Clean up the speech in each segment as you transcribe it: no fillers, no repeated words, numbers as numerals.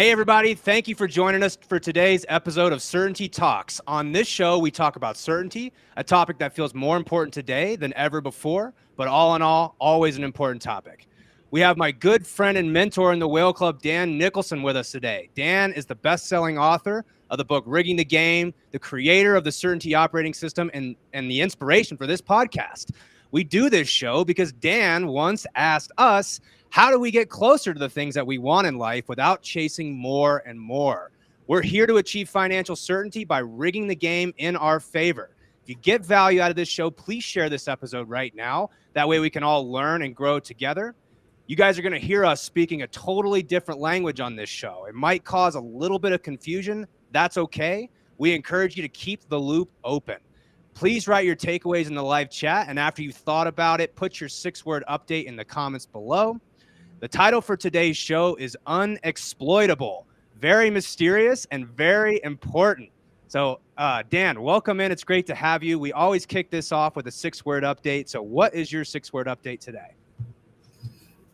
Hey, everybody. Thank you for joining us for today's episode of Certainty Talks. On this show, we talk about certainty, a topic that feels more important today than ever before, but all in all, always an important topic. We have my good friend and mentor in the Whale Club, Dan Nicholson, with us today. Dan is the best-selling author of the book Rigging the Game, the creator of the Certainty Operating System, and the inspiration for this podcast. We do this show because Dan once asked us, how do we get closer to the things that we want in life without chasing more and more? We're here to achieve financial certainty by rigging the game in our favor. If you get value out of this show, please share this episode right now. That way we can all learn and grow together. You guys are going to hear us speaking a totally different language on this show. It might cause a little bit of confusion. That's okay. We encourage you to keep the loop open. Please write your takeaways in the live chat, and after you've thought about it, put your 6-word update in the comments below. The title for today's show is Unexploitable. Very mysterious and very important. So, Dan, welcome in. It's great to have you. We always kick this off with a 6-word update. So what is your 6-word update today?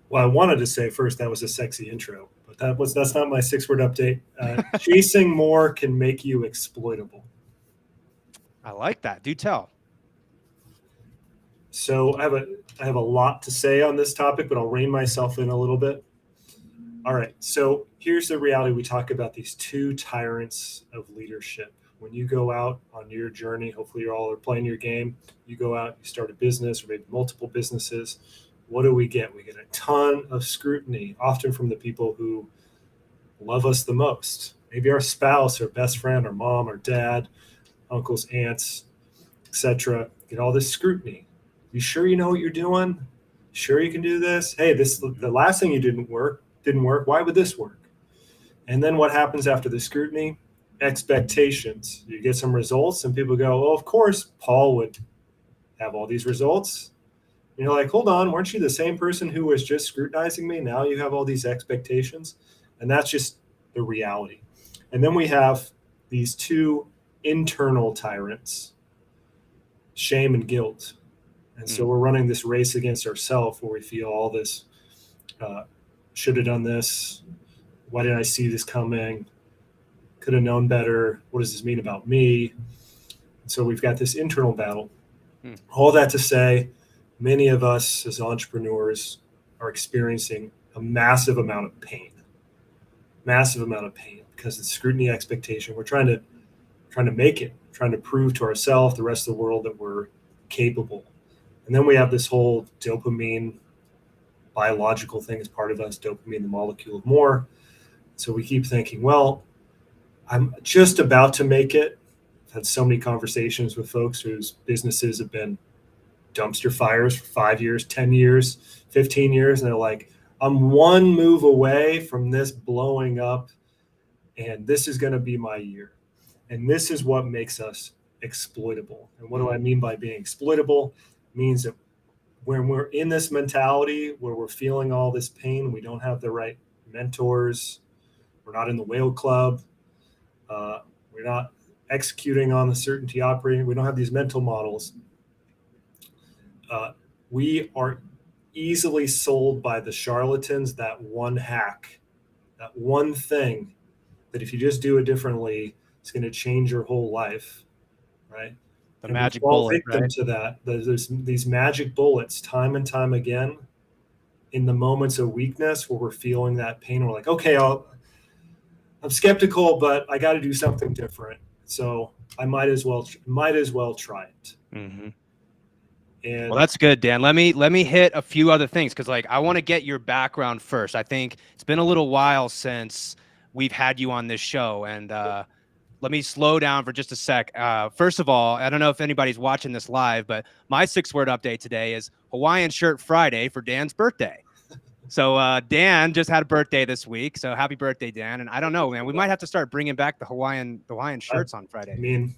Well, I wanted to say first that was a sexy intro, but that's not my 6-word update. Chasing more can make you exploitable. I like that. Do tell. So I have a lot to say on this topic, but I'll rein myself in a little bit. All right. So here's the reality. We talk about these two tyrants of leadership. When you go out on your journey, hopefully you all are playing your game. You go out, you start a business or maybe multiple businesses. What do we get? We get a ton of scrutiny, often from the people who love us the most. Maybe our spouse or best friend or mom or dad, uncles, aunts, etc. Get all this scrutiny. You sure you know what you're doing? Sure you can do this? Hey, the last thing you didn't work. Why would this work? And then what happens after the scrutiny? Expectations. You get some results and people go, well, of course, Paul would have all these results. And you're like, hold on, weren't you the same person who was just scrutinizing me? Now you have all these expectations. And that's just the reality. And then we have these two internal tyrants, shame and guilt. And so we're running this race against ourselves where we feel all this, should have done this. Why didn't I see this coming? Could have known better. What does this mean about me? And so we've got this internal battle. All that to say, many of us as entrepreneurs are experiencing a massive amount of pain because of the scrutiny expectation. We're trying to make it, trying to prove to ourselves, the rest of the world, that we're capable. And then we have this whole dopamine biological thing as part of us, dopamine, the molecule of more. So we keep thinking, well, I'm just about to make it. I've had so many conversations with folks whose businesses have been dumpster fires for 5 years, 10 years, 15 years. And they're like, I'm one move away from this blowing up, and this is going to be my year. And this is what makes us exploitable. And what do I mean by being exploitable? It means that when we're in this mentality where we're feeling all this pain, we don't have the right mentors, we're not in the Whale Club, we're not executing on the certainty operating, we don't have these mental models. We are easily sold by the charlatans that one hack, that one thing that if you just do it differently, it's going to change your whole life, right? The magic bullet, right? To that. There's these magic bullets time and time again in the moments of weakness where we're feeling that pain. We're like, okay, I'm skeptical, but I got to do something different. So I might as well try it. Mm-hmm. And well, that's good, Dan. Let me hit a few other things because, I want to get your background first. I think it's been a little while since we've had you on this show, and let me slow down for just a sec. First of all, I don't know if anybody's watching this live, but my 6-word update today is Hawaiian Shirt Friday for Dan's birthday. So Dan just had a birthday this week. So happy birthday, Dan. And I don't know, man, we might have to start bringing back the Hawaiian shirts on Friday. I mean,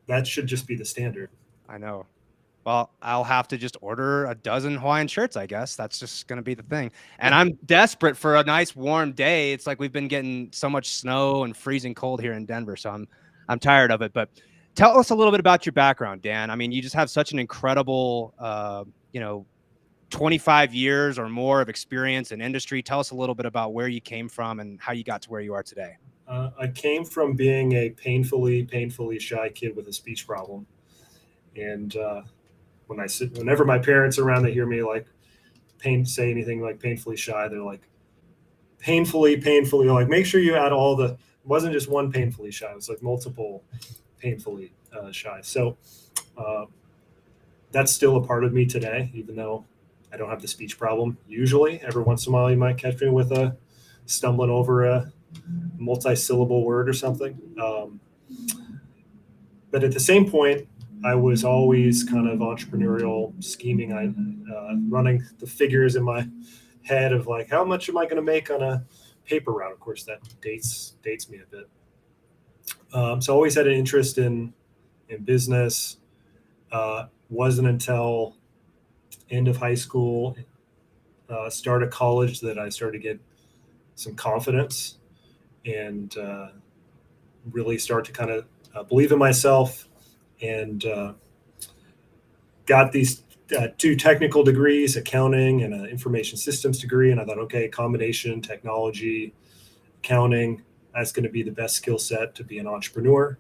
that should just be the standard. I know. Well, I'll have to just order a dozen Hawaiian shirts, I guess. That's just going to be the thing. And I'm desperate for a nice warm day. It's like we've been getting so much snow and freezing cold here in Denver. So I'm tired of it. But tell us a little bit about your background, Dan. I mean, you just have such an incredible, 25 years or more of experience in industry. Tell us a little bit about where you came from and how you got to where you are today. I came from being a painfully shy kid with a speech problem. And whenever my parents are around, they hear me like say anything like painfully shy. They're like, painfully, like, make sure you add all the, it wasn't just one painfully shy. It was like multiple painfully shy. So that's still a part of me today, even though I don't have the speech problem. Usually, every once in a while, you might catch me with stumbling over a multi-syllable word or something. But at the same point, I was always kind of entrepreneurial, scheming, running the figures in my head of like, how much am I going to make on a paper route? Of course, that dates me a bit. So I always had an interest in business. Wasn't until end of high school, start of college, that I started to get some confidence and really start to kind of believe in myself, and got these two technical degrees, accounting and an information systems degree. And I thought, okay, combination, technology, accounting, that's going to be the best skill set to be an entrepreneur.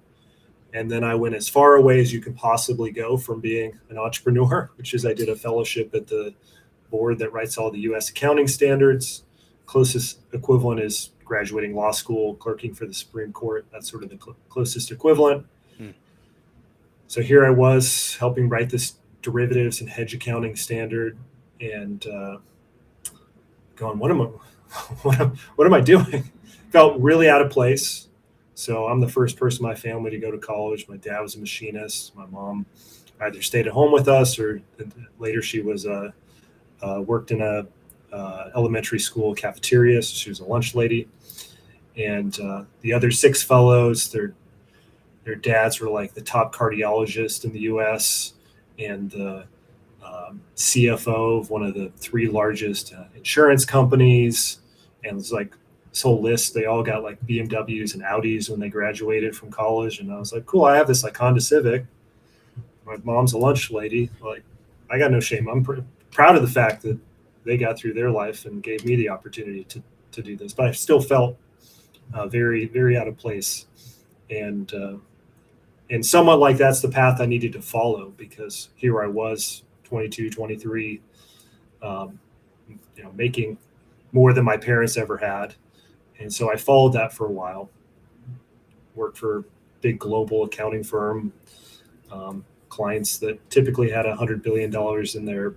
And then I went as far away as you can possibly go from being an entrepreneur, which is I did a fellowship at the board that writes all the U.S. accounting standards. Closest equivalent is graduating law school, clerking for the Supreme Court. That's sort of the closest equivalent. So here I was helping write this derivatives and hedge accounting standard, and going, what am I doing? Felt really out of place. So I'm the first person in my family to go to college. My dad was a machinist. My mom either stayed at home with us, or later she was worked in a elementary school cafeteria. So she was a lunch lady. And the other 6 fellows, their dads were like the top cardiologist in the U.S. and the CFO of one of the 3 largest insurance companies. And it was like this whole list. They all got like BMWs and Audis when they graduated from college. And I was like, cool, I have this like Honda Civic. My mom's a lunch lady. Like, I got no shame. I'm proud of the fact that they got through their life and gave me the opportunity to do this. But I still felt very, very out of place. And somewhat like that's the path I needed to follow, because here I was 22, 23, making more than my parents ever had. And so I followed that for a while, worked for a big global accounting firm, clients that typically had $100 billion in their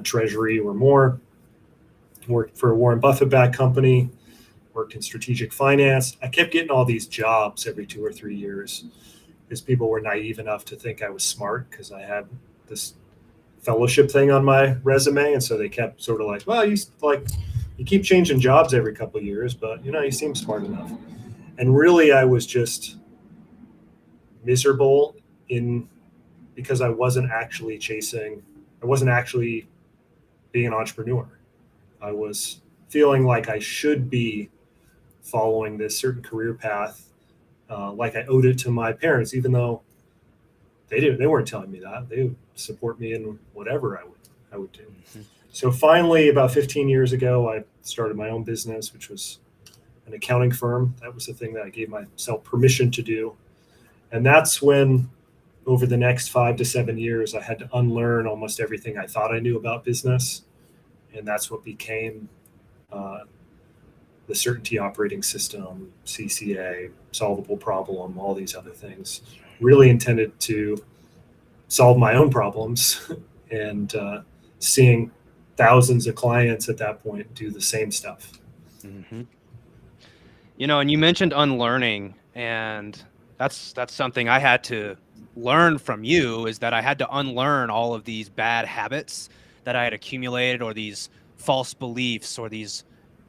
treasury or more, worked for a Warren Buffett-backed company, worked in strategic finance. I kept getting all these jobs every 2 or 3 years because people were naive enough to think I was smart because I had this fellowship thing on my resume. And so they kept sort of like, well, you keep changing jobs every couple of years, but you seem smart enough. And really, I was just miserable because I wasn't actually being an entrepreneur. I was feeling like I should be following this certain career path, like I owed it to my parents, even though they weren't telling me that. They would support me in whatever I would do. Mm-hmm. So finally, about 15 years ago, I started my own business, which was an accounting firm. That was the thing that I gave myself permission to do. And that's when, over the next 5 to 7 years, I had to unlearn almost everything I thought I knew about business. And that's what became the certainty operating system, CCA, solvable problem, all these other things, really intended to solve my own problems and seeing thousands of clients at that point do the same stuff. Mm-hmm. And you mentioned unlearning, and that's something I had to learn from you, is that I had to unlearn all of these bad habits that I had accumulated, or these false beliefs, or these,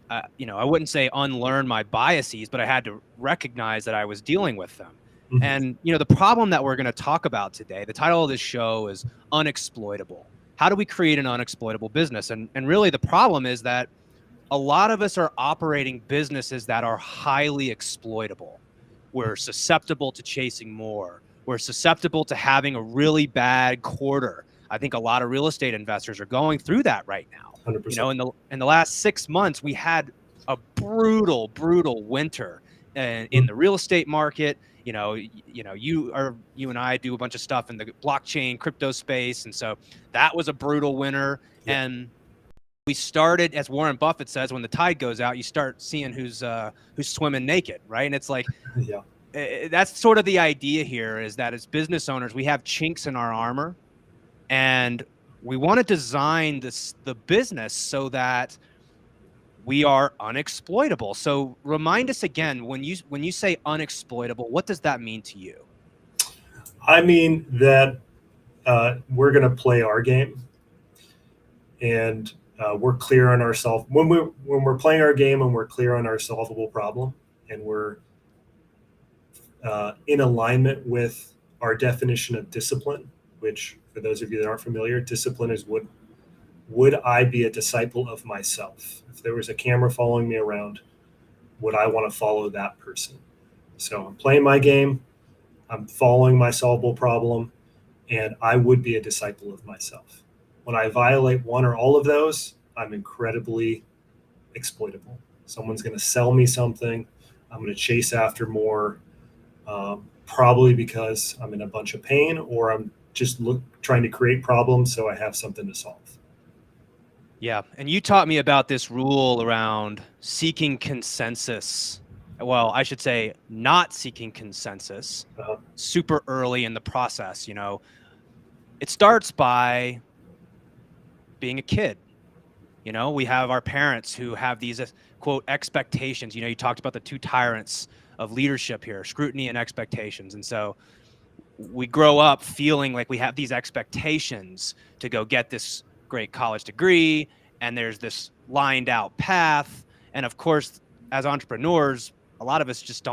I wouldn't say unlearn my biases, but I had to recognize that I was dealing with them. Mm-hmm. And, the problem that we're going to talk about today, the title of this show is Unexploitable. How do we create an unexploitable business? And really the problem is that a lot of us are operating businesses that are highly exploitable. We're susceptible to chasing more. We're susceptible to having a really bad quarter. I think a lot of real estate investors are going through that right now. 100%. You know, in the last 6 months, we had a brutal winter in the real estate market. You know, you and I do a bunch of stuff in the blockchain crypto space, and so that was a brutal winter. Yeah. And we started, as Warren Buffett says, when the tide goes out, you start seeing who's swimming naked, right? And it's like, Yeah. That's sort of the idea here, is that as business owners, we have chinks in our armor, and we want to design the business so that we are unexploitable. So remind us again, when you say unexploitable, what does that mean to you? I mean that we're going to play our game, and we're clear on ourselves when we're playing our game, and we're clear on our solvable problem, and we're in alignment with our definition of discipline, which, for those of you that aren't familiar, discipline is would I be a disciple of myself? If there was a camera following me around, would I want to follow that person? So I'm playing my game, I'm following my solvable problem, and I would be a disciple of myself. When I violate one or all of those, I'm incredibly exploitable. Someone's going to sell me something, I'm going to chase after more, probably because I'm in a bunch of pain, or I'm just trying to create problems so I have something to solve. Yeah, and you taught me about this rule around seeking consensus. Well, I should say not seeking consensus super early in the process. You know, it starts by being a kid. You know, we have our parents who have these, quote, expectations. You know, you talked about the two tyrants of leadership here, scrutiny and expectations. And so we grow up feeling like we have these expectations to go get this great college degree, and there's this lined out path. And of course, as entrepreneurs, a lot of us just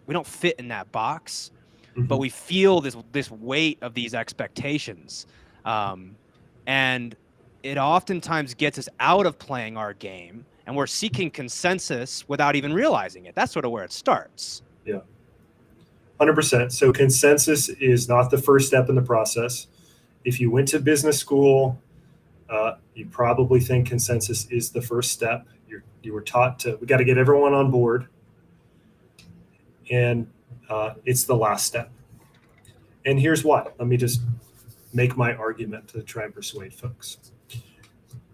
we don't fit in that box, but we feel this weight of these expectations. And it oftentimes gets us out of playing our game, and we're seeking consensus without even realizing it. That's sort of where it starts. Yeah, 100%. So consensus is not the first step in the process. If you went to business school, you probably think consensus is the first step. You were taught we got to get everyone on board, and it's the last step. And here's why. Let me just make my argument to try and persuade folks.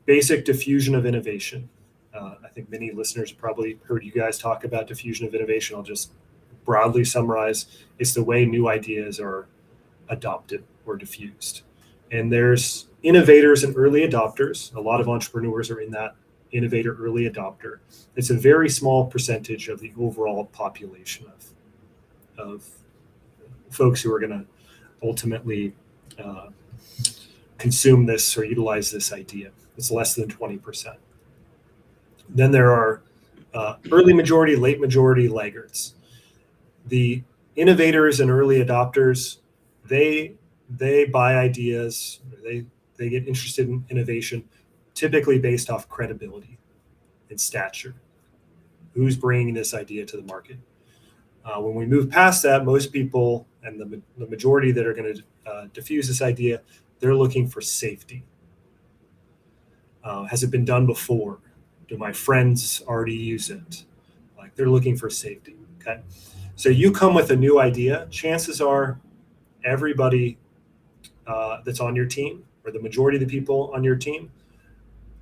Basic diffusion of innovation. I think many listeners have probably heard you guys talk about diffusion of innovation. I'll just broadly summarize. It's the way new ideas are adopted or diffused. And there's innovators and early adopters. A lot of entrepreneurs are in that innovator early adopter. It's a very small percentage of the overall population of folks who are going to ultimately consume this or utilize this idea. It's less than 20%. Then there are early majority, late majority laggards. The innovators and early adopters, they buy ideas, they get interested in innovation, typically based off credibility and stature. Who's bringing this idea to the market? When we move past that, most people and the majority that are going to diffuse this idea, they're looking for safety. Has it been done before? Do my friends already use it? Like, they're looking for safety. Okay. So you come with a new idea, chances are everybody that's on your team, or the majority of the people on your team,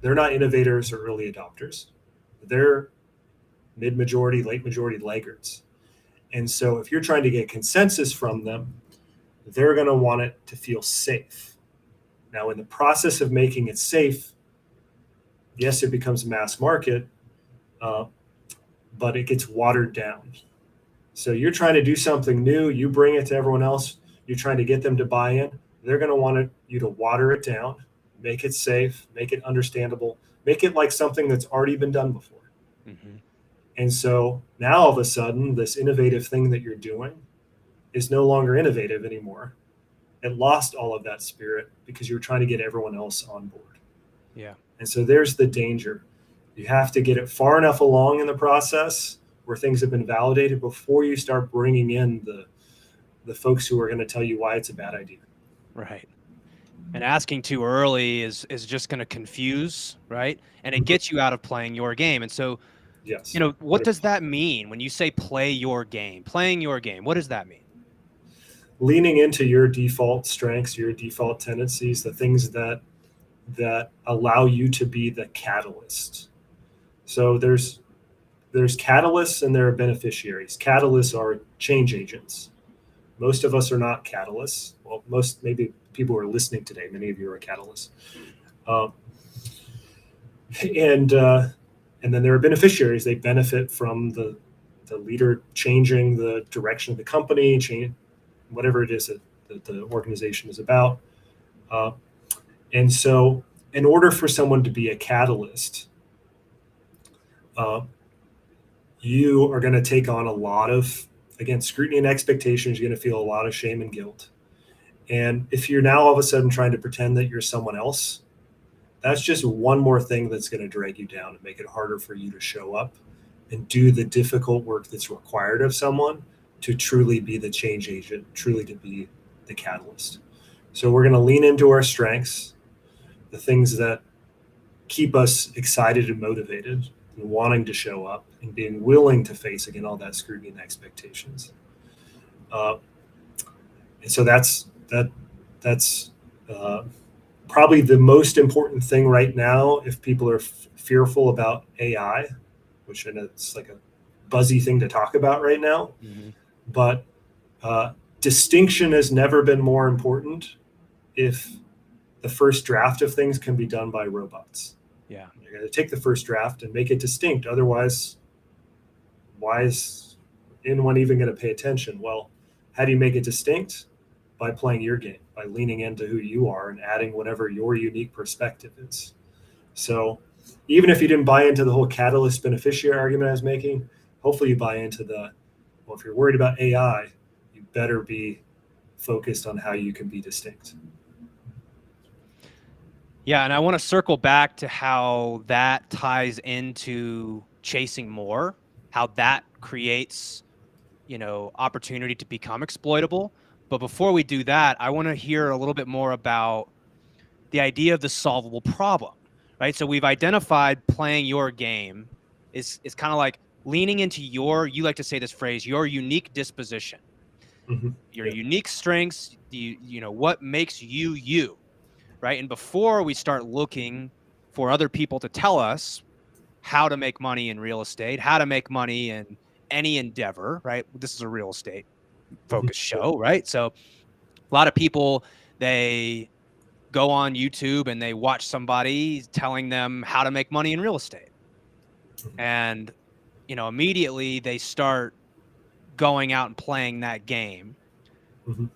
they're not innovators or early adopters. They're mid-majority, late majority laggards. And so if you're trying to get consensus from them, they're going to want it to feel safe. Now, in the process of making it safe, yes, it becomes mass market, but it gets watered down. So you're trying to do something new, you bring it to everyone else, you're trying to get them to buy in, they're going to want you to water it down, make it safe, make it understandable, make it like something that's already been done before. Mm-hmm. And so now all of a sudden, this innovative thing that you're doing is no longer innovative anymore. It lost all of that spirit because you were trying to get everyone else on board. Yeah. And so there's the danger. You have to get it far enough along in the process where things have been validated before you start bringing in the folks who are going to tell you why it's a bad idea. Right. And asking too early is just going to confuse, right? And it Mhm. gets you out of playing your game. And so, Yes. what does that mean when you say play your game? Playing your game, what does that mean? Leaning into your default strengths, your default tendencies, the things that allow you to be the catalyst. So there's catalysts and there are beneficiaries. Catalysts are change agents. Most of us are not catalysts. Well, most maybe people who are listening today, many of you are catalysts. Um, and and then there are beneficiaries. They benefit from the leader changing the direction of the company, change whatever it is that the organization is about. Uh, and so, in order for someone to be a catalyst, uh, you are going to take on a lot of, again, scrutiny and expectations. You're going to feel a lot of shame and guilt. And if you're now all of a sudden trying to pretend that you're someone else, that's just one more thing that's going to drag you down and make it harder for you to show up and do the difficult work that's required of someone to truly be the change agent, truly to be the catalyst. So we're going to lean into our strengths, the things that keep us excited and motivated and wanting to show up and being willing to face again all that scrutiny and expectations. Uh, and so that's uh, probably the most important thing right now. If people are fearful about AI, which I know it's like a buzzy thing to talk about right now, Mm-hmm. but distinction has never been more important if the first draft of things can be done by robots. Yeah. You're going to take the first draft and make it distinct. Otherwise, why is anyone even going to pay attention? Well, how do you make it distinct? By playing your game, by leaning into who you are and adding whatever your unique perspective is. So even if you didn't buy into the whole catalyst beneficiary argument I was making, hopefully you buy into well, if you're worried about AI, you better be focused on how you can be distinct. Yeah, and I want to circle back to how that ties into chasing more, how that creates, opportunity to become exploitable. But before we do that, I want to hear a little bit more about the idea of the solvable problem, right? So we've identified playing your game is kind of like leaning into you like to say this phrase, your unique disposition, Mm-hmm. your Yep. unique strengths, what makes you you, right? And before we start looking for other people to tell us how to make money in real estate, how to make money in any endeavor, right? This is a real estate Mm-hmm. focused Yep. show, right? So a lot of people, they go on YouTube and they watch somebody telling them how to make money in real estate. Mm-hmm. And, immediately they start going out and playing that game. Mm-hmm.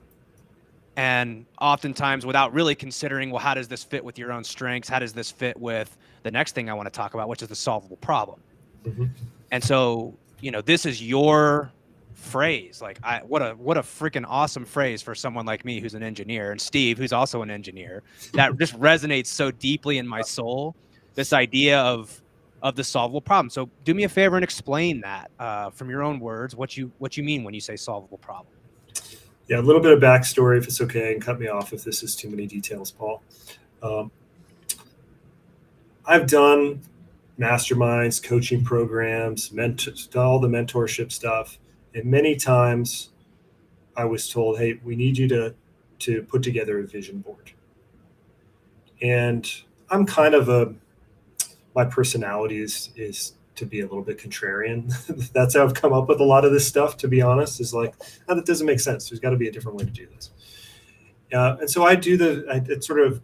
And oftentimes without really considering, well, how does this fit with your own strengths? How does this fit with the next thing I want to talk about, which is the solvable problem? Mm-hmm. And so, this is your phrase. Like what a freaking awesome phrase for someone like me who's an engineer, and Steve, who's also an engineer. That just resonates so deeply in my soul. This idea of the solvable problem. So do me a favor and explain that from your own words, what you mean when you say solvable problem. Yeah, a little bit of backstory, if it's okay, and cut me off if this is too many details, Paul. Um, I've done masterminds, coaching programs, all the mentorship stuff, and many times I was told, "Hey, we need you to put together a vision board." And I'm kind of my personality is to be a little bit contrarian. That's how I've come up with a lot of this stuff. To be honest, is like, oh, that doesn't make sense. There's got to be a different way to do this. And so I sort of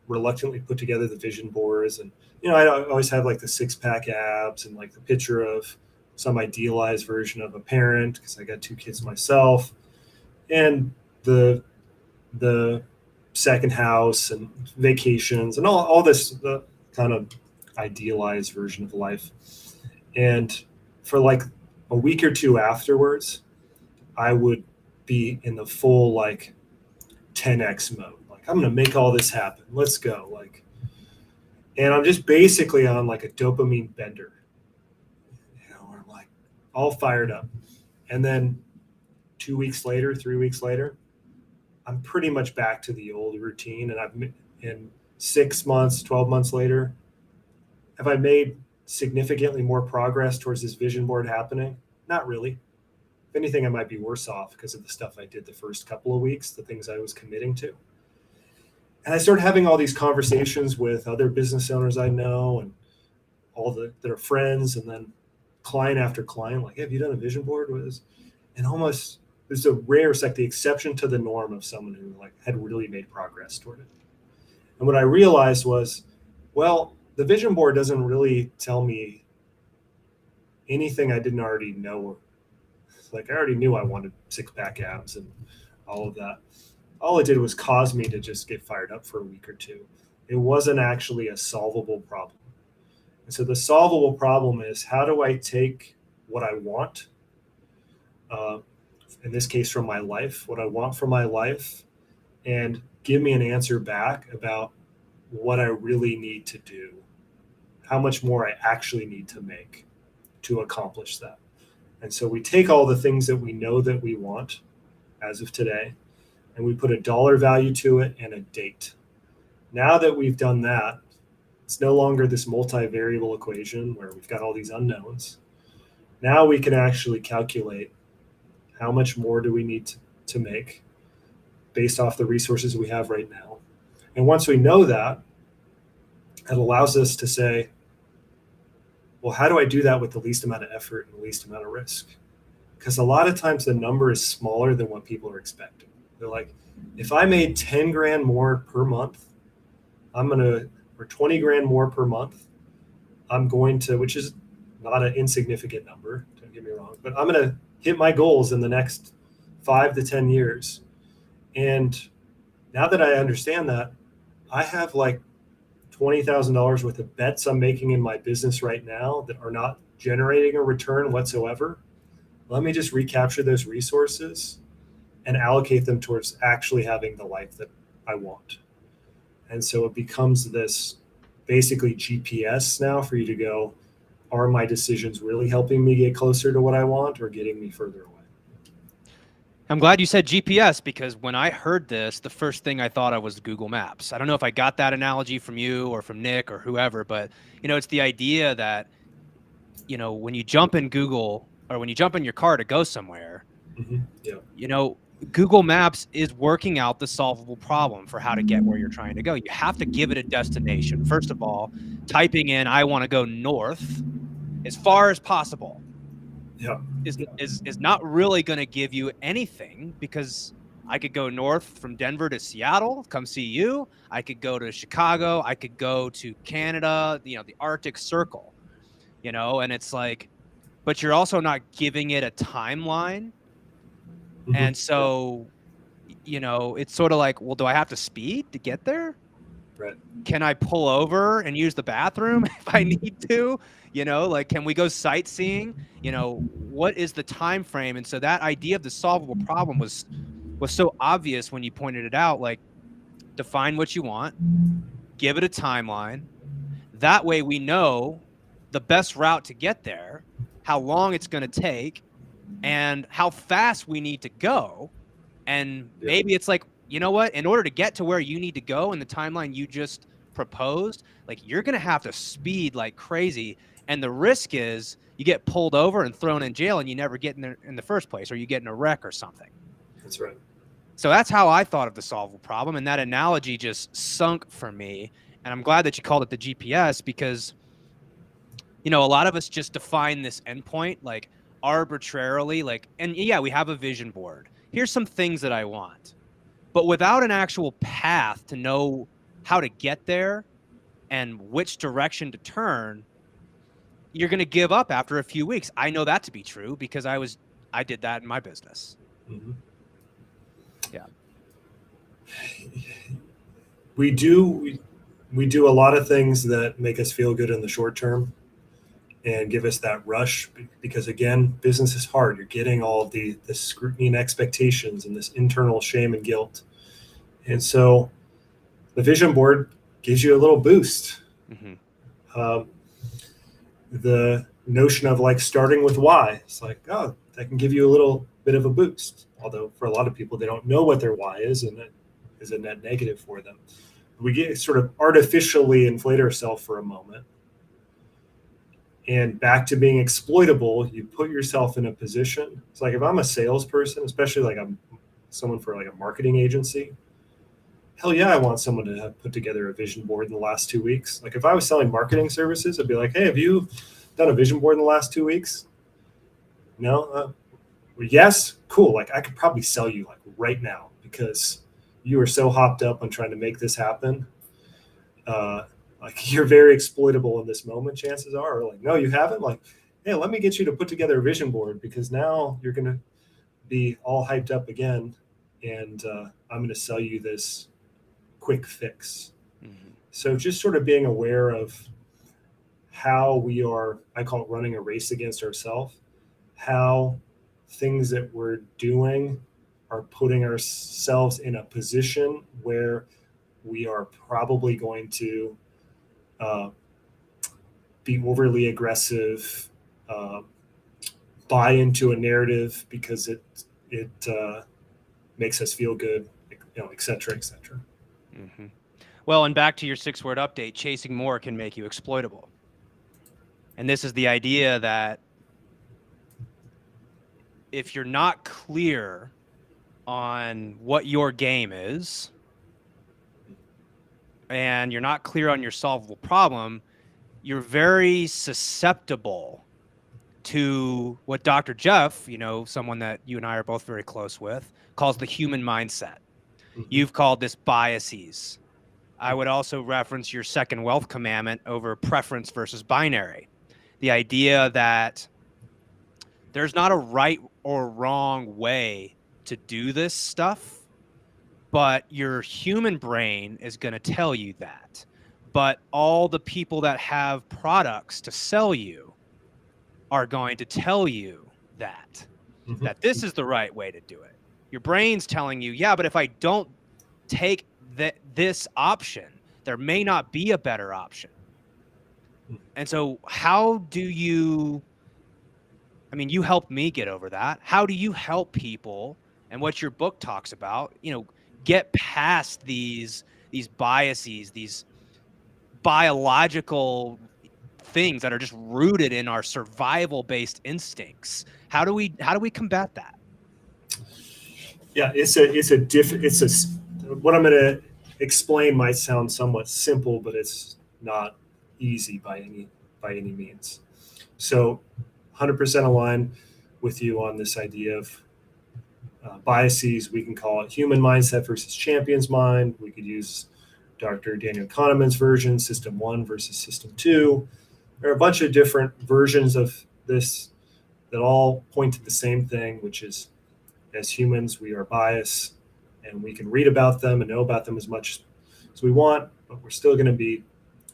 reluctantly put together the vision boards, and I always have like the six-pack abs and like the picture of some idealized version of a parent because I got two kids myself, and the second house and vacations and all this the kind of idealized version of life. And for like a week or two afterwards, I would be in the full like 10x mode. Like, I'm going to make all this happen. Let's go. Like, and I'm just basically on like a dopamine bender, where I'm like all fired up. And then 2 weeks later, 3 weeks later, I'm pretty much back to the old routine. And in 6 months, 12 months later, have I made significantly more progress towards this vision board happening? Not really. If anything, I might be worse off because of the stuff I did the first couple of weeks, the things I was committing to. And I started having all these conversations with other business owners I know and that are friends, and then client after client, like, have you done a vision board with this? And almost there's a rare, it's like the exception to the norm of someone who like had really made progress toward it. And what I realized was, well, the vision board doesn't really tell me anything I didn't already know. Like, I already knew I wanted six-pack abs and all of that. All it did was cause me to just get fired up for a week or two. It wasn't actually a solvable problem. And so the solvable problem is, how do I take what I want, in this case from my life, what I want from my life, and give me an answer back about what I really need to do, how much more I actually need to make to accomplish that. And so we take all the things that we know that we want as of today, and we put a dollar value to it and a date. Now that we've done that, it's no longer this multivariable equation where we've got all these unknowns. Now we can actually calculate how much more do we need to make based off the resources we have right now. And once we know that, it allows us to say, well, how do I do that with the least amount of effort and the least amount of risk? Because a lot of times the number is smaller than what people are expecting. They're like, if I made 10 grand more per month, or 20 grand more per month, I'm going to, which is not an insignificant number, don't get me wrong, but I'm going to hit my goals in the next 5 to 10 years. And now that I understand that, I have like $20,000 worth of bets I'm making in my business right now that are not generating a return whatsoever. Let me just recapture those resources and allocate them towards actually having the life that I want. And so it becomes this basically GPS now for you to go, are my decisions really helping me get closer to what I want or getting me further away? I'm glad you said GPS, because when I heard this, the first thing I thought of was Google Maps. I don't know if I got that analogy from you or from Nick or whoever, but it's the idea that, when you jump in Google or when you jump in your car to go somewhere, Yeah. Google Maps is working out the solvable problem for how to get where you're trying to go. You have to give it a destination. First of all, typing in, I want to go north as far as possible. Yeah. Is not really going to give you anything, because I could go north from Denver to Seattle, come see you. I could go to Chicago. I could go to Canada, the Arctic Circle, and it's like, but you're also not giving it a timeline. Mm-hmm. And so, it's sort of like, well, do I have to speed to get there? Right. Can I pull over and use the bathroom if I need to? Like, can we go sightseeing? What is the time frame? And so that idea of the solvable problem was so obvious when you pointed it out. Like, define what you want, give it a timeline. That way we know the best route to get there, how long it's going to take, and how fast we need to go. And maybe it's like, you know what, in order to get to where you need to go in the timeline you just proposed, like, you're going to have to speed like crazy. And the risk is you get pulled over and thrown in jail and you never get in there in the first place, or you get in a wreck or something. That's right. So that's how I thought of the solvable problem. And that analogy just sunk for me. And I'm glad that you called it the GPS, because, a lot of us just define this endpoint like arbitrarily, like, and yeah, we have a vision board. Here's some things that I want, but without an actual path to know how to get there and which direction to turn, you're going to give up after a few weeks. I know that to be true because I did that in my business. Mm-hmm. Yeah. We do a lot of things that make us feel good in the short term and give us that rush, because again, business is hard. You're getting all of the scrutiny and expectations and this internal shame and guilt. And so the vision board gives you a little boost. Mm-hmm. The notion of like starting with why, it's like, oh, that can give you a little bit of a boost. Although for a lot of people, they don't know what their why is, and that is a net negative for them. We get sort of artificially inflate ourselves for a moment. And back to being exploitable, you put yourself in a position. It's like if I'm a salesperson, especially like I'm someone for like a marketing agency, hell yeah, I want someone to have put together a vision board in the last 2 weeks. Like if I was selling marketing services, I'd be like, hey, have you done a vision board in the last 2 weeks? No? Well, yes? Cool. Like I could probably sell you like right now because you are so hopped up on trying to make this happen. Like you're very exploitable in this moment, chances are. Or like, no, you haven't. Like, hey, let me get you to put together a vision board because now you're going to be all hyped up again. And I'm going to sell you this quick fix. Mm-hmm. So just sort of being aware of how we are, I call it running a race against ourselves, how things that we're doing are putting ourselves in a position where we are probably going to be overly aggressive, buy into a narrative because it makes us feel good, et cetera, et cetera. Mm-hmm. Well, and back to your 6-word update, chasing more can make you exploitable. And this is the idea that if you're not clear on what your game is and you're not clear on your solvable problem, you're very susceptible to what Dr. Jeff, someone that you and I are both very close with, calls the human mindset. Mm-hmm. You've called this biases. I would also reference your second wealth commandment over preference versus binary. The idea that there's not a right or wrong way to do this stuff, but your human brain is going to tell you that. But all the people that have products to sell you are going to tell you that, mm-hmm. that this is the right way to do it. Your brain's telling you, yeah, but if I don't take this option, there may not be a better option. And so how do you, you helped me get over that. How do you help people, and what your book talks about, get past these biases, these biological things that are just rooted in our survival-based instincts? How do we combat that? Yeah, what I'm going to explain might sound somewhat simple, but it's not easy by any means. So 100% aligned with you on this idea of biases. We can call it human mindset versus champion's mind. We could use Dr. Daniel Kahneman's version, system 1 versus system 2. There are a bunch of different versions of this that all point to the same thing, which is as humans, we are biased, and we can read about them and know about them as much as we want, but we're still going to be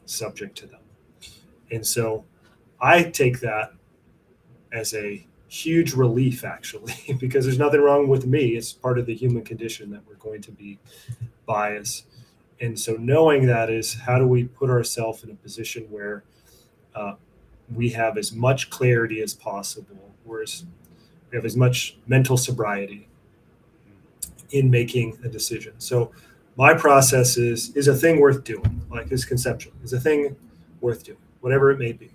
subject to them. And so I take that as a huge relief, actually, because there's nothing wrong with me. It's part of the human condition that we're going to be biased. And so knowing that is, how do we put ourselves in a position where we have as much clarity as possible, whereas we have as much mental sobriety in making a decision. So my process is a thing worth doing, like this conceptual, is a thing worth doing, whatever it may be.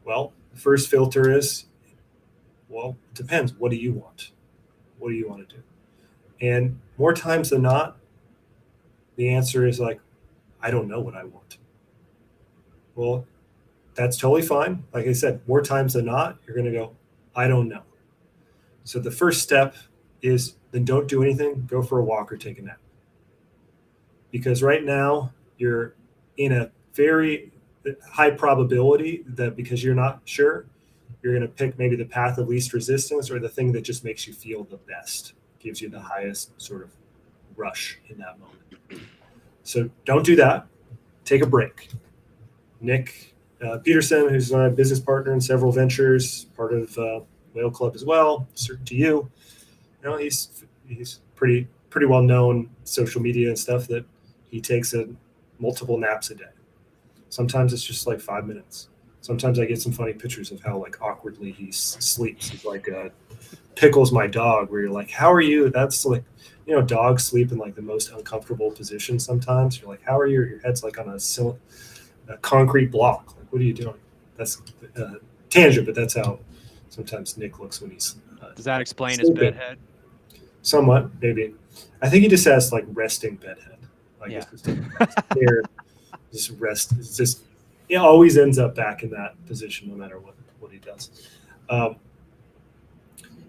Well, the first filter is, well, it depends. What do you want? What do you want to do? And more times than not, the answer is like, I don't know what I want. Well, that's totally fine. Like I said, more times than not, you're going to go, I don't know. So the first step is then don't do anything, go for a walk or take a nap. Because right now you're in a very high probability that because you're not sure, you're going to pick maybe the path of least resistance or the thing that just makes you feel the best, gives you the highest sort of rush in that moment. So don't do that. Take a break. Nick Petersen, who's my business partner in several ventures, part of Whale Club as well, certain to you. He's pretty well known social media and stuff that he takes multiple naps a day. Sometimes it's just like 5 minutes. Sometimes I get some funny pictures of how like awkwardly he sleeps. He's like Pickles, my dog, where you're like, how are you? That's like, dogs sleep in like the most uncomfortable position sometimes. You're like, how are you? Your head's like on a concrete block. Like, what are you doing? That's tangent, but that's how sometimes Nick looks when he's Does that explain his sleeping. bedhead? Somewhat, maybe. I think he just has like resting bedhead. Like Yeah. it's just there, just rest. It's just it always ends up back in that position no matter what he does.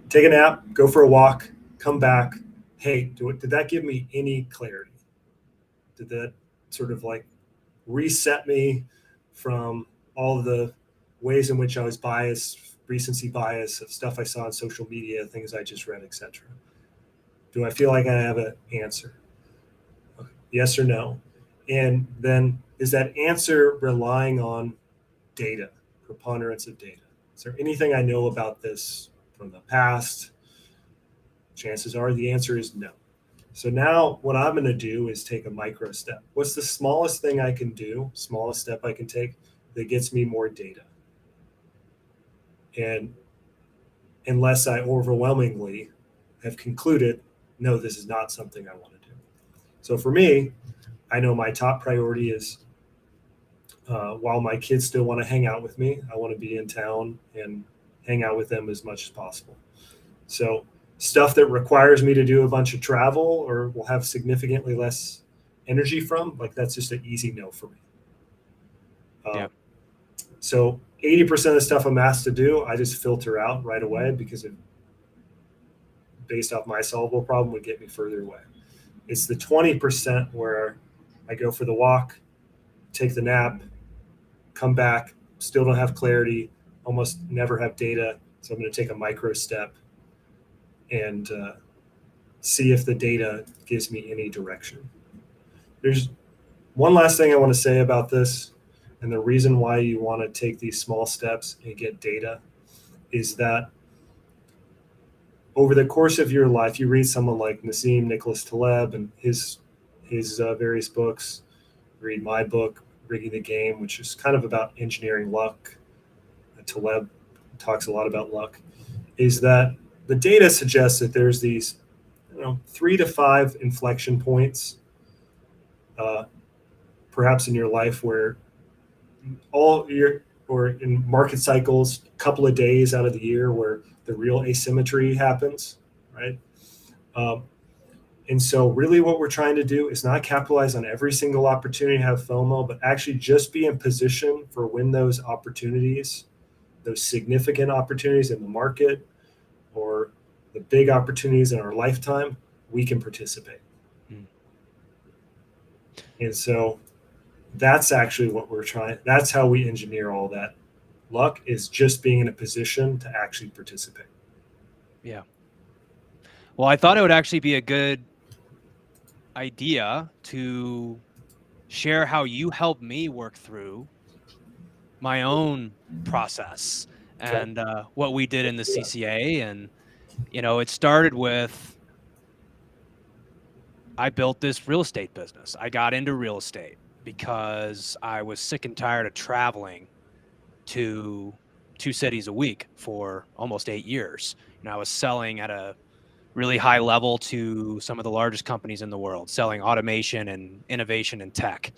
Take a nap, go for a walk, come back. Hey, did that give me any clarity? Did that sort of like reset me from all the ways in which I was biased, recency bias of stuff I saw on social media, things I just read, etc.? Do I feel like I have an answer? Yes or no? And then is that answer relying on data, preponderance of data? Is there anything I know about this from the past? Chances are the answer is no. So now what I'm going to do is take a micro step. What's the smallest thing I can do, smallest step I can take that gets me more data? And unless I overwhelmingly have concluded, no, this is not something I want to do. So for me, I know my top priority is while my kids still want to hang out with me, I want to be in town and hang out with them as much as possible. So stuff that requires me to do a bunch of travel or will have significantly less energy from, like that's just an easy no for me. Yeah. So 80% of the stuff I'm asked to do, I just filter out right away because it, based off my solvable problem, would get me further away. It's the 20% where I go for the walk, take the nap, come back, still don't have clarity, almost never have data. So I'm going to take a micro step and see if the data gives me any direction. There's one last thing I want to say about this, and the reason why you want to take these small steps and get data is that over the course of your life, you read someone like Nassim Nicholas Taleb and his various books, read my book, Rigging the Game, which is kind of about engineering luck. Taleb talks a lot about luck, is that the data suggests that there's these 3 to 5 inflection points perhaps in your life where or in market cycles, a couple of days out of the year where the real asymmetry happens, right? And so really what we're trying to do is not capitalize on every single opportunity to have FOMO, but actually just be in position for when those opportunities, those significant opportunities in the market or the big opportunities in our lifetime, we can participate. And so that's actually what we're trying. That's how we engineer all that. Luck is just being in a position to actually participate. Yeah. Well, I thought it would actually be a good idea to share how you helped me work through my own process and what we did in the CCA. And, it started with, I built this real estate business. I got into real estate because I was sick and tired of traveling to 2 cities a week for almost 8 years. And I was selling at a really high level to some of the largest companies in the world, selling automation and innovation and tech.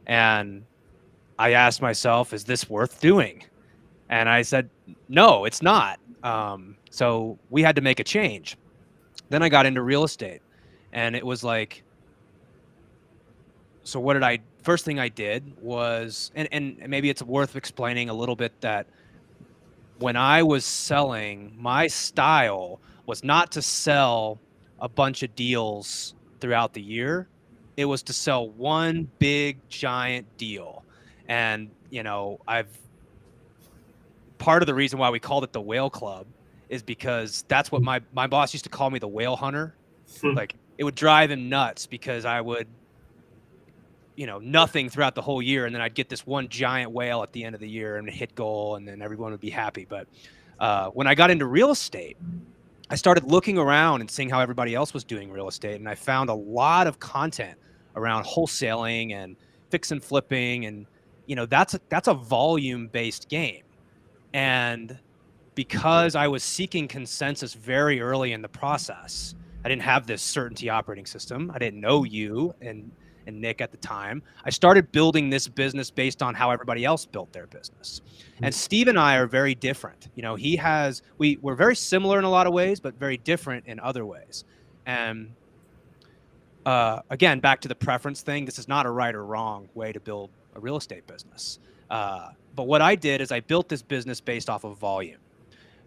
And I asked myself, is this worth doing? And I said, no, it's not. So we had to make a change. Then I got into real estate, and it was like, so what did first thing I did was, and maybe it's worth explaining a little bit that when I was selling, my style was not to sell a bunch of deals throughout the year. It was to sell one big giant deal. And, part of the reason why we called it the Whale Club is because that's what my boss used to call me, the whale hunter. Like, it would drive him nuts because I would, nothing throughout the whole year. And then I'd get this one giant whale at the end of the year and hit goal, and then everyone would be happy. But when I got into real estate, I started looking around and seeing how everybody else was doing real estate. And I found a lot of content around wholesaling and fix and flipping and that's a volume based game. And because I was seeking consensus very early in the process, I didn't have this certainty operating system. I didn't know you and Nick at the time. I started building this business based on how everybody else built their business. And Steve and I are very different. We're very similar in a lot of ways, but very different in other ways. And again, back to the preference thing, this is not a right or wrong way to build a real estate business. But what I did is I built this business based off of volume.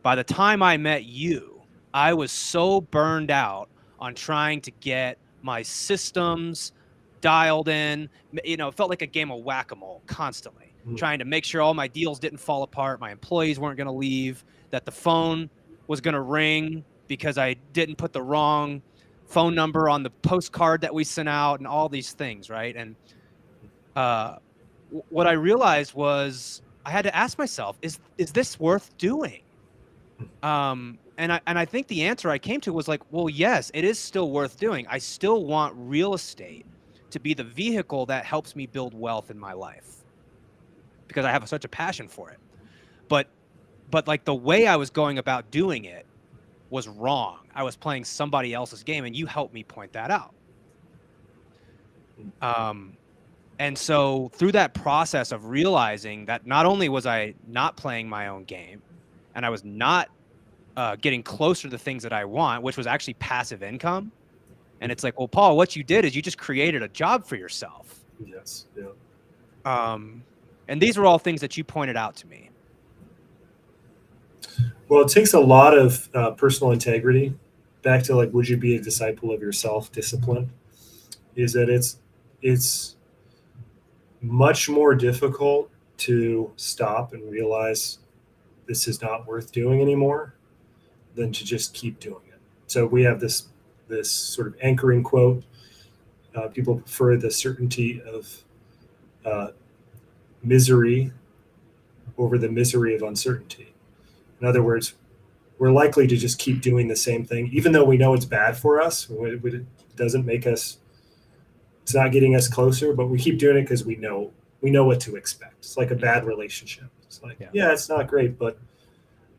By the time I met you, I was so burned out on trying to get my systems dialed in. It felt like a game of whack-a-mole constantly, trying to make sure all my deals didn't fall apart, my employees weren't going to leave, that the phone was going to ring because I didn't put the wrong phone number on the postcard that we sent out, and all these things, right? And what I realized was I had to ask myself, is this worth doing? And I think the answer I came to was like, well, yes, it is still worth doing. I still want real estate to be the vehicle that helps me build wealth in my life because I have such a passion for it. But like the way I was going about doing it was wrong. I was playing somebody else's game, and you helped me point that out. And so through that process of realizing that not only was I not playing my own game, and I was not getting closer to the things that I want, which was actually passive income. And it's like, well, Paul, what you did is you just created a job for yourself. Yes. Yeah. And these are all things that you pointed out to me. Well, it takes a lot of personal integrity. Back to like, would you be a disciple of yourself? Discipline is that it's much more difficult to stop and realize this is not worth doing anymore than to just keep doing it. So we have this sort of anchoring quote. People prefer the certainty of misery over the misery of uncertainty. In other words, we're likely to just keep doing the same thing, even though we know it's bad for us. It doesn't make us, it's not getting us closer, but we keep doing it because we know what to expect. It's like a bad relationship. It's like, yeah, it's not great, but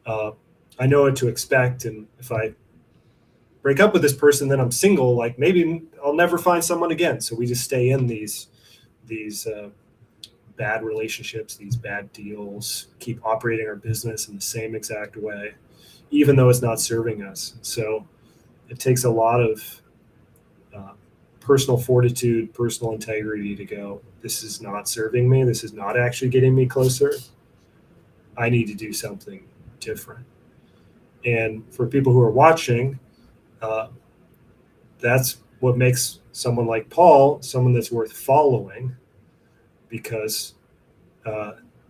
I know what to expect. And if I break up with this person, then I'm single, like maybe I'll never find someone again. So we just stay in these bad relationships, these bad deals, keep operating our business in the same exact way, even though it's not serving us. So it takes a lot of personal fortitude, personal integrity to go, this is not serving me. This is not actually getting me closer. I need to do something different. And for people who are watching, that's what makes someone like Paul someone that's worth following, because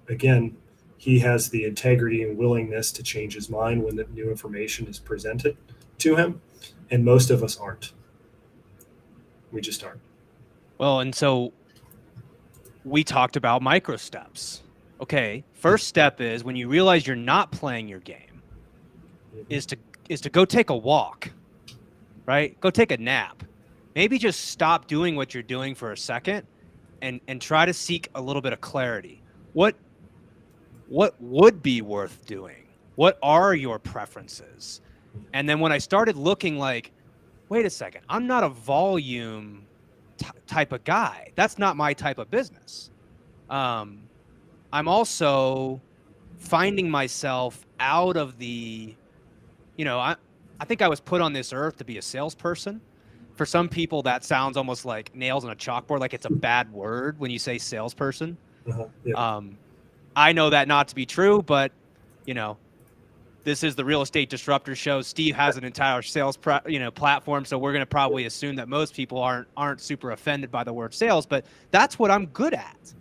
again, he has the integrity and willingness to change his mind when the new information is presented to him, and most of us aren't. We just aren't. Well, and so we talked about Microsteps. Okay, first step is when you realize you're not playing your game, is to go take a walk, right? Go take a nap. Maybe just stop doing what you're doing for a second and try to seek a little bit of clarity. What would be worth doing? What are your preferences? And then when I started looking like, wait a second, I'm not a volume type of guy. That's not my type of business. I'm also finding myself out of the, I think I was put on this earth to be a salesperson. For some people, that sounds almost like nails on a chalkboard, like it's a bad word when you say salesperson. Yeah. I know that not to be true, but, this is the Real Estate Disruptors show. Steve has an entire sales platform, so we're going to probably assume that most people aren't super offended by the word sales, but that's what I'm good at.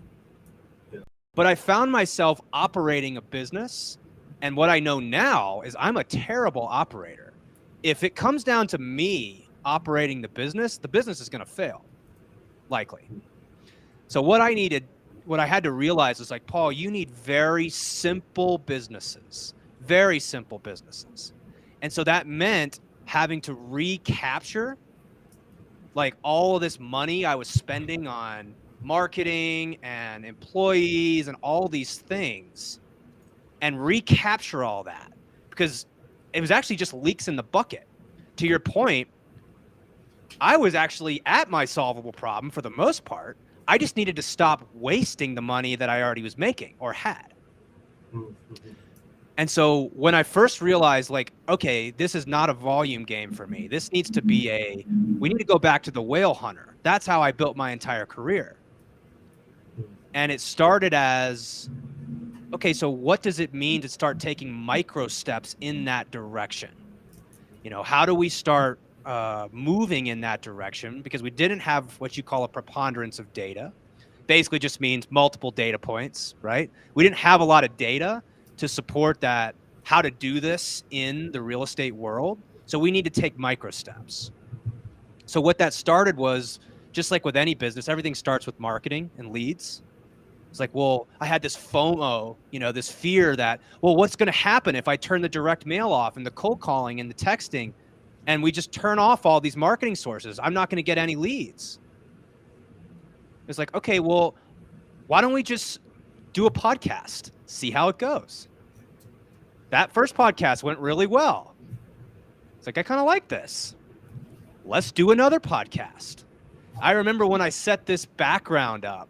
Yeah. But I found myself operating a business, and what I know now is I'm a terrible operator. If it comes down to me operating the business is going to fail, likely. So what I had to realize is like, Paul, you need very simple businesses. Very simple businesses. And so that meant having to recapture like all of this money I was spending on marketing and employees and all these things and recapture all that, because it was actually just leaks in the bucket. To your point, I was actually at my solvable problem for the most part. I just needed to stop wasting the money that I already was making or had. Mm-hmm. And so when I first realized, like, okay, this is not a volume game for me. This needs to be we need to go back to the whale hunter. That's how I built my entire career. And it started as, okay, so what does it mean to start taking micro steps in that direction? How do we start moving in that direction? Because we didn't have what you call a preponderance of data. Basically just means multiple data points, right? We didn't have a lot of data to support that, how to do this in the real estate world. So we need to take micro steps. So what that started was, just like with any business, everything starts with marketing and leads. It's like, well, I had this FOMO, this fear that, well, what's going to happen if I turn the direct mail off and the cold calling and the texting, and we just turn off all these marketing sources? I'm not going to get any leads. It's like, okay, well, why don't we just do a podcast, see how it goes? That first podcast went really well. It's like, I kind of like this. Let's do another podcast. I remember when I set this background up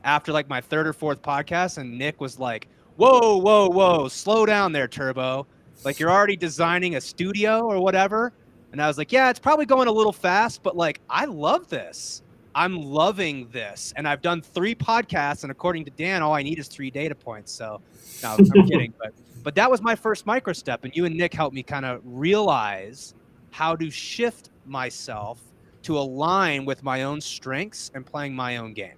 after like my third or fourth podcast, and Nick was like, whoa, slow down there, Turbo. Like, you're already designing a studio or whatever. And I was like, yeah, it's probably going a little fast, but like, I love this. I'm loving this. And I've done 3 podcasts, and according to Dan, all I need is 3 data points. So no, I'm kidding. But that was my first micro step. And you and Nick helped me kind of realize how to shift myself to align with my own strengths and playing my own game.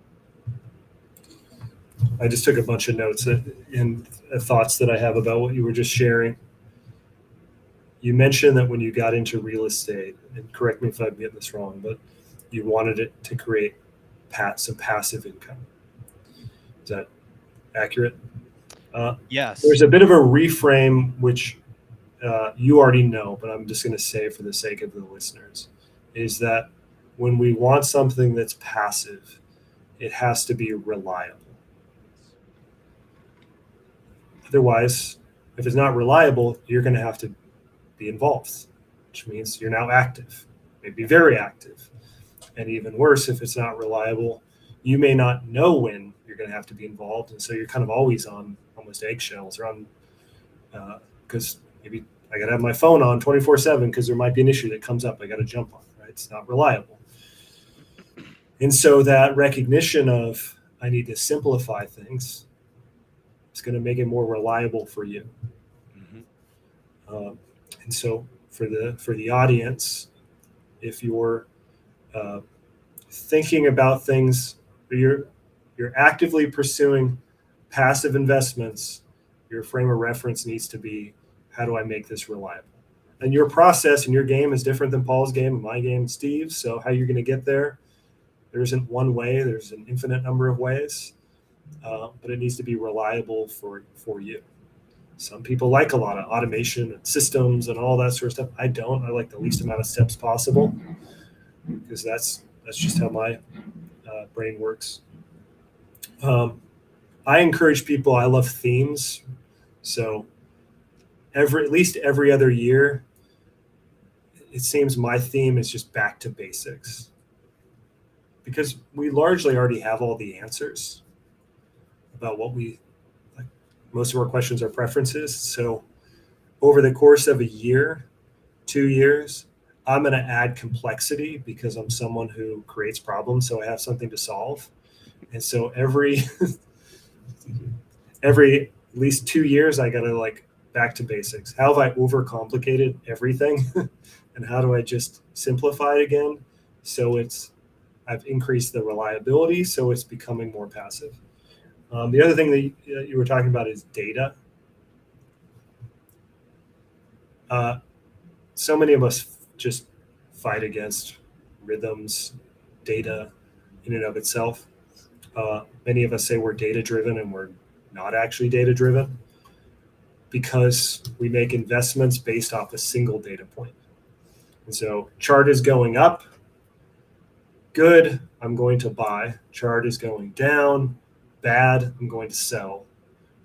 I just took a bunch of notes and thoughts that I have about what you were just sharing. You mentioned that when you got into real estate, and correct me if I'm getting this wrong, but you wanted it to create some passive income. Is that accurate? Yes. There's a bit of a reframe, which you already know, but I'm just going to say for the sake of the listeners, is that when we want something that's passive, it has to be reliable. Otherwise, if it's not reliable, you're going to have to be involved, which means you're now active, maybe very active. And even worse, if it's not reliable, you may not know when you're going to have to be involved. And so you're kind of always on almost eggshells, or on, because maybe I got to have my phone on 24/7 because there might be an issue that comes up I got to jump on, right? It's not reliable. And so that recognition of, I need to simplify things, it's going to make it more reliable for you. Mm-hmm. And so for the audience, if you're thinking about things, you're actively pursuing passive investments, your frame of reference needs to be, how do I make this reliable? And your process and your game is different than Paul's game and my game and Steve's. So how you're going to get there isn't one way. There's an infinite number of ways, but it needs to be reliable for you. Some people like a lot of automation and systems and all that sort of stuff. I don't. I like the least amount of steps possible, because that's just how my brain works. I encourage people. I love themes, so at least every other year, it seems my theme is just back to basics, because we largely already have all the answers about what we like. Most of our questions are preferences. So over the course of a year, 2 years, I'm going to add complexity because I'm someone who creates problems. So I have something to solve. And so every at least 2 years, I got to like back to basics. How have I overcomplicated everything? And how do I just simplify it again? So I've increased the reliability, so it's becoming more passive. The other thing that you were talking about is data. So many of us just fight against rhythms, data in and of itself. Many of us say we're data-driven, and we're not actually data-driven, because we make investments based off a single data point. And so chart is going up, good. I'm going to buy. Chart is going down. Bad, I'm going to sell.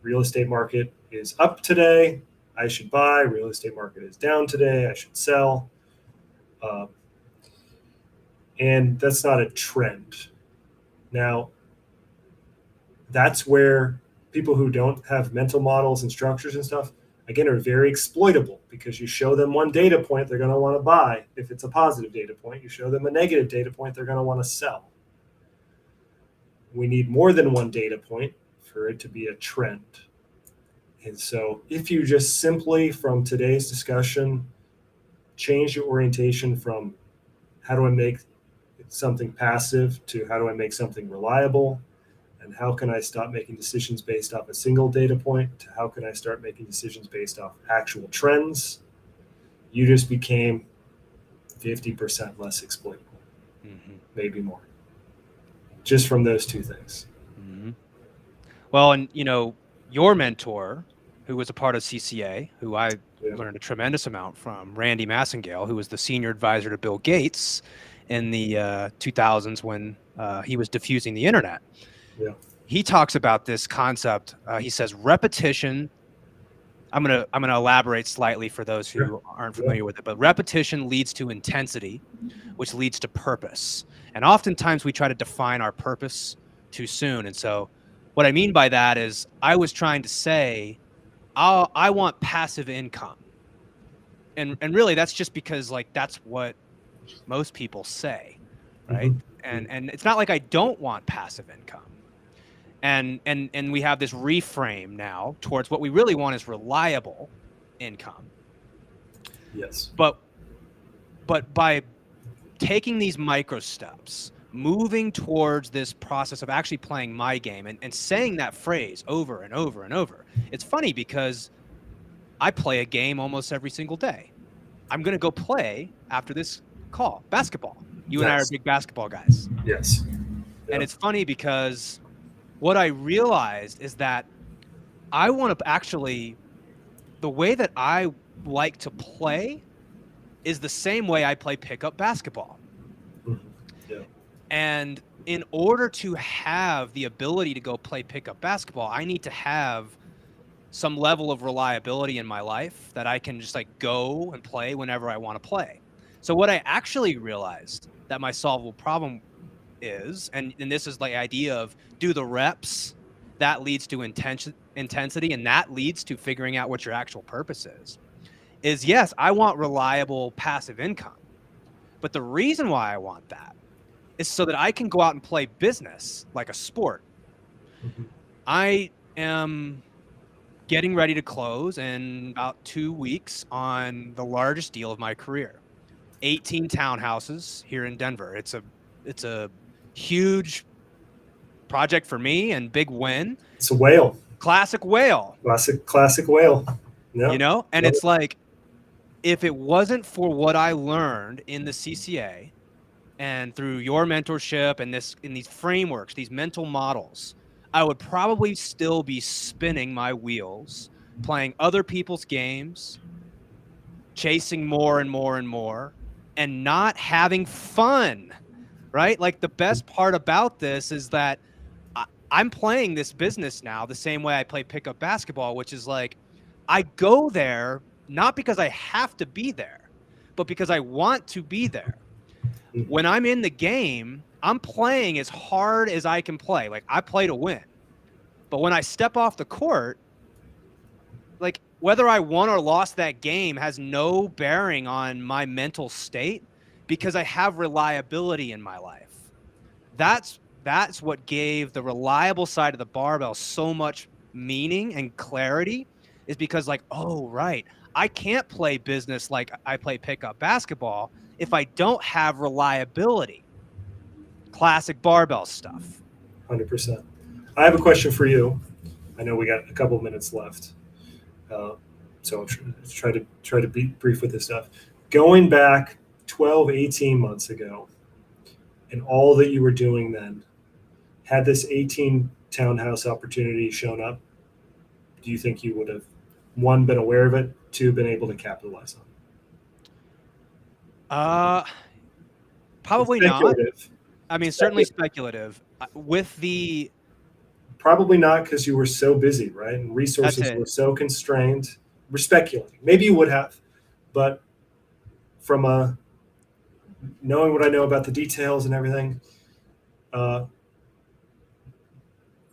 Real estate market is up today. I should buy. Real estate market is down today. I should sell. Uh, and that's not a trend. Now, that's where people who don't have mental models and structures and stuff, again, are very exploitable, because you show them one data point, they're going to want to buy. If it's a positive data point, you show them a negative data point, they're going to want to sell. We need more than one data point for it to be a trend. And so if you just simply, from today's discussion, change your orientation from how do I make something passive to how do I make something reliable, and how can I stop making decisions based off a single data point, to how can I start making decisions based off actual trends, you just became 50% less exploitable, maybe more, just from those two things. Well, and your mentor, who was a part of CCA, who I learned a tremendous amount from, Randy Massengale, who was the senior advisor to Bill Gates in the 2000s when he was diffusing the internet. Yeah. He talks about this concept. He says repetition. I'm gonna elaborate slightly for those who aren't familiar with it, but repetition leads to intensity, which leads to purpose. And oftentimes we try to define our purpose too soon. And so what I mean by that is I was trying to say, I want passive income. And really that's just because that's what most people say, right? And it's not like I don't want passive income. And we have this reframe now towards what we really want is reliable income. Yes. But by taking these micro steps, moving towards this process of actually playing my game and saying that phrase over and over and over. It's funny because I play a game almost every single day. I'm going to go play after this call, basketball. You and I are big basketball guys. Yes. And it's funny because what I realized is that I want to actually, the way that I like to play is the same way I play pickup basketball. Yeah. And in order to have the ability to go play pickup basketball, I need to have some level of reliability in my life that I can just go and play whenever I want to play. So what I actually realized that my solvable problem is, and this is the idea of do the reps, that leads to intensity, and that leads to figuring out what your actual purpose is yes, I want reliable passive income. But the reason why I want that is so that I can go out and play business like a sport. I am getting ready to close in about 2 weeks on the largest deal of my career. 18 townhouses here in Denver. It's a huge project for me and big win. It's a whale. Classic whale. Classic whale. Yeah. And it's like, if it wasn't for what I learned in the CCA and through your mentorship and in these frameworks, these mental models, I would probably still be spinning my wheels, playing other people's games, chasing more and more and more, and not having fun, right? Like the best part about this is that I'm playing this business now the same way I play pickup basketball, which is I go there not because I have to be there, but because I want to be there. When I'm in the game, I'm playing as hard as I can play. I play to win. But when I step off the court, whether I won or lost that game has no bearing on my mental state because I have reliability in my life. That's what gave the reliable side of the barbell so much meaning and clarity, is because oh, right, I can't play business like I play pickup basketball if I don't have reliability. Classic barbell stuff. 100%. I have a question for you. I know we got a couple minutes left. So I'll try to be brief with this stuff. Going back 12, 18 months ago, and all that you were doing then, had this 18 townhouse opportunity shown up, do you think you would have, one, been aware of it, two, been able to capitalize on it? Probably not. I mean, certainly speculative. With the Probably not, because you were so busy, right? And That's resources it. were so constrained. We're speculating. Maybe you would have, but from knowing what I know about the details and everything, uh,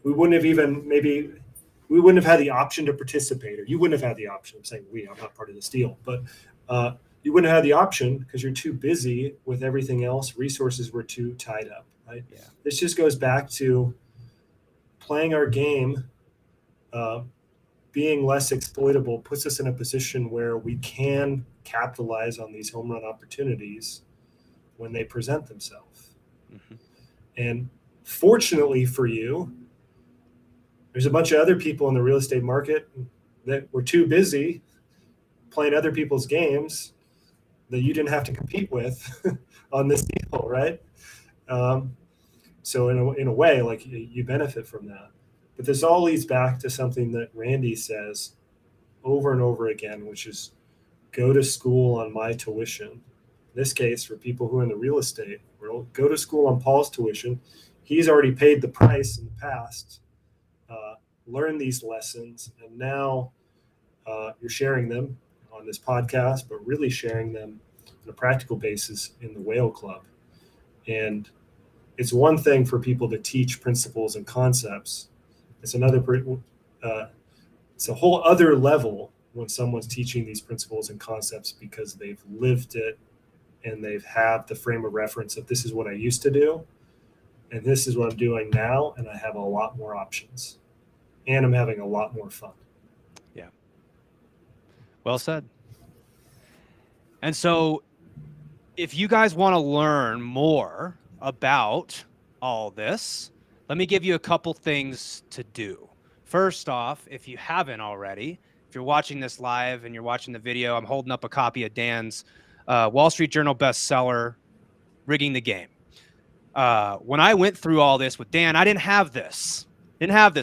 we wouldn't have even we wouldn't have had the option to participate, or you wouldn't have had the option. I'm saying I'm not part of this deal, but you wouldn't have had the option because you're too busy with everything else. Resources were too tied up, right? Yeah. This just goes back to playing our game. Being less exploitable puts us in a position where we can capitalize on these home run opportunities when they present themselves. Mm-hmm. And fortunately for you, there's a bunch of other people in the real estate market that were too busy playing other people's games that you didn't have to compete with on this deal, right? So in a way, like, you benefit from that. But this all leads back to something that Randy says over and over again, which is go to school on my tuition. In this case, for people who are in the real estate world, go to school on Paul's tuition. He's already paid the price in the past. Learn these lessons, and now you're sharing them on this podcast, but really sharing them on a practical basis in the Whale Club. And it's one thing for people to teach principles and concepts. It's it's a whole other level when someone's teaching these principles and concepts because they've lived it and they've had the frame of reference of this is what I used to do and this is what I'm doing now, and I have a lot more options and I'm having a lot more fun. Yeah. Well said. And so if you guys want to learn more about all this, let me give you a couple things to do. First off, if you haven't already, if you're watching this live and you're watching the video, I'm holding up a copy of Dan's Wall Street Journal bestseller, Rigging the Game. When I went through all this with Dan, I didn't have this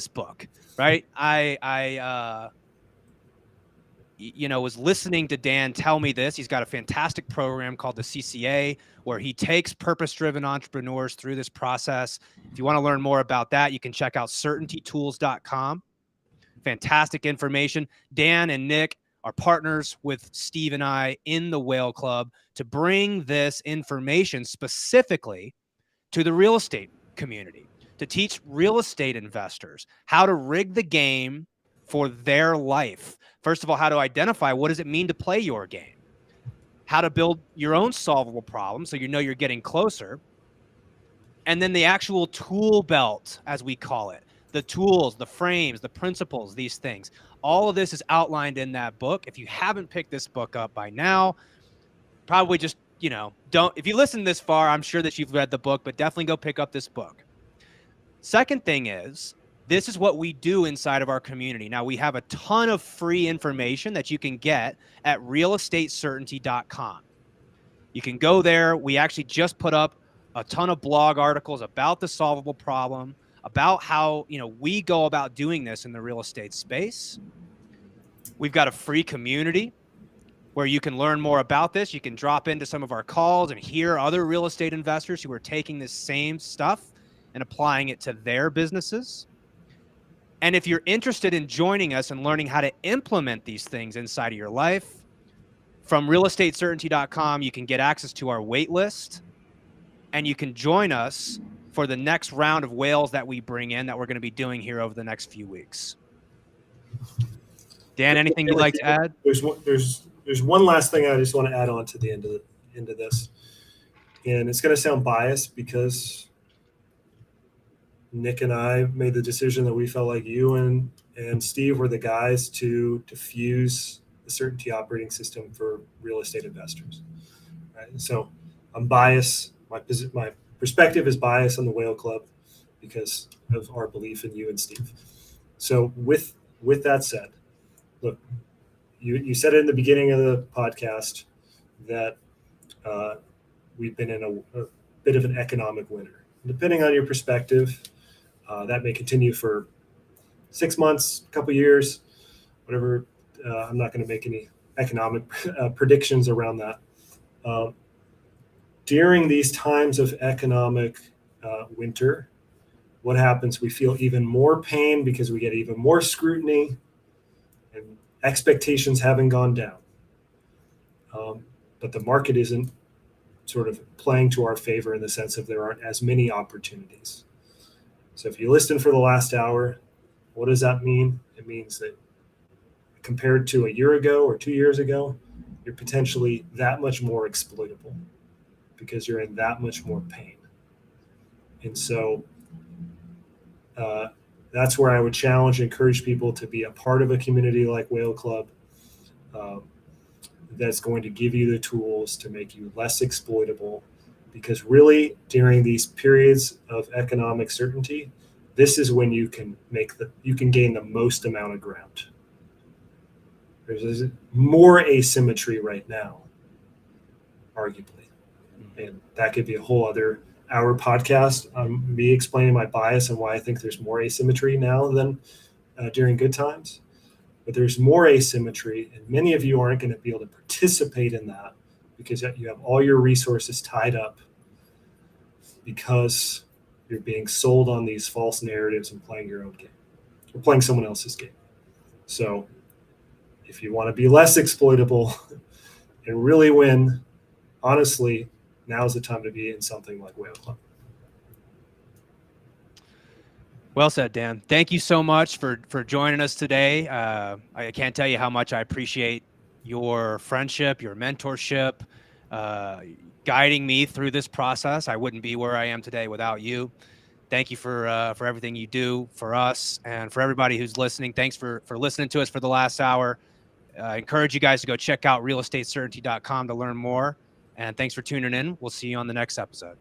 book, right? I was listening to Dan tell me this. He's got a fantastic program called the CCA where he takes purpose-driven entrepreneurs through this process. If you want to learn more about that, you can check out certaintytools.com. Fantastic information. Dan and Nick are partners with Steve and I in the Whale Club to bring this information specifically to the real estate community, to teach real estate investors how to rig the game for their life. First of all, how to identify what does it mean to play your game, how to build your own solvable problem so you know you're getting closer, and then the actual tool belt, as we call it, the tools, the frames, the principles, these things. All of this is outlined in that book. If you haven't picked this book up by now, probably just, don't. If you listen this far, I'm sure that you've read the book, but definitely go pick up this book. Second thing is, this is what we do inside of our community. Now, we have a ton of free information that you can get at realestatecertainty.com. You can go there. We actually just put up a ton of blog articles about the solvable problem, about how, we go about doing this in the real estate space. We've got a free community where you can learn more about this. You can drop into some of our calls and hear other real estate investors who are taking this same stuff and applying it to their businesses. And if you're interested in joining us and learning how to implement these things inside of your life, from realestatecertainty.com, you can get access to our wait list, and you can join us for the next round of whales that we bring in that we're going to be doing here over the next few weeks. Dan, anything you'd like to add? There's one last thing I just want to add on to the end of this, and it's going to sound biased because Nick and I made the decision that we felt like you and Steve were the guys to diffuse the certainty operating system for real estate investors. Right? So I'm biased. My perspective is biased on the Whale Club because of our belief in you and Steve. So with that said, look, you said it in the beginning of the podcast that we've been in a bit of an economic winter. Depending on your perspective, that may continue for 6 months, a couple years, whatever. I'm not going to make any economic predictions around that. During these times of economic winter, what happens? We feel even more pain because we get even more scrutiny, and expectations haven't gone down. But the market isn't sort of playing to our favor in the sense of there aren't as many opportunities. So if you listen for the last hour, what does that mean? It means that compared to a year ago or 2 years ago, you're potentially that much more exploitable because you're in that much more pain. And so that's where I would challenge and encourage people to be a part of a community like Whale Club that's going to give you the tools to make you less exploitable. Because really, during these periods of economic certainty, this is when you can gain the most amount of ground. There's more asymmetry right now, arguably, and that could be a whole other hour podcast. Me explaining my bias and why I think there's more asymmetry now than during good times. But there's more asymmetry, and many of you aren't going to be able to participate in that because you have all your resources tied up because you're being sold on these false narratives and playing your own game or playing someone else's game. So if you want to be less exploitable and really win, honestly, now is the time to be in something like Whale Club. Well said, Dan. Thank you so much for joining us today. I can't tell you how much I appreciate your friendship, your mentorship, guiding me through this process. I wouldn't be where I am today without you. Thank you for everything you do for us and for everybody who's listening. Thanks for listening to us for the last hour. I encourage you guys to go check out realestatecertainty.com to learn more. And thanks for tuning in. We'll see you on the next episode.